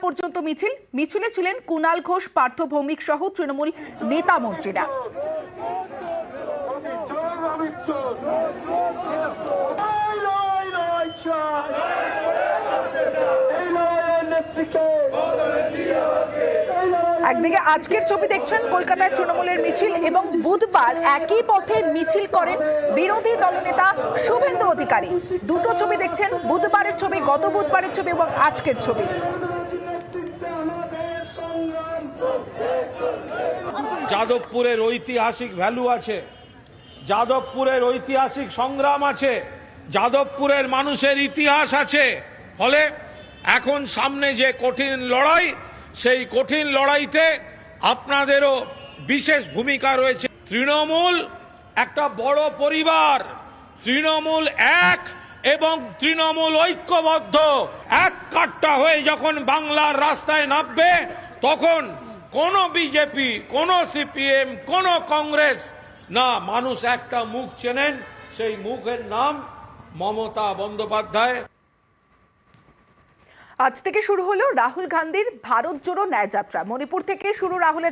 পর্যন্ত মিছিলে ছিলেন কুণাল ঘোষ, পার্থ ভৌমিক সহ তৃণমূল নেতা মন্ত্রীরা। একদিকে আজকের ছবি দেখছেন কলকাতায় তৃণমূলের মিছিল, এবং বুধবার একই পথে মিছিল করেন বিরোধী দলনেতা শুভেন্দু অধিকারী। দুটো ছবি দেখছেন, বুধবারের ছবি, গত বুধবারের ছবি এবং আজকের ছবি। যাদবপুরের ঐতিহাসিক ভ্যালু আছে, যাদবপুরের ঐতিহাসিক সংগ্রাম আছে, যাদবপুরের মানুষের ইতিহাস আছে। ফলে এখন সামনে যে কঠিন লড়াই, সেই কঠিন লড়াইতে আপনাদেরও বিশেষ ভূমিকা রয়েছে। তৃণমূল একটা বড় পরিবার, তৃণমূল এক এবং তৃণমূল ঐক্যবদ্ধ। এক কাট্টা হয়ে যখন বাংলার রাস্তায় নামবে, তখন কোনো বিজেপি, কোনো সিপিএম, কোনো কংগ্রেস না, মানুষ একটা মুখ চেনেন, সেই মুখের নাম মমতা বন্দ্যোপাধ্যায়। আজ থেকে শুরু হলো রাহুল গান্ধীর ভারত জোড়ো ন্যায় যাত্রা। মণিপুর থেকে শুরু রাহুলের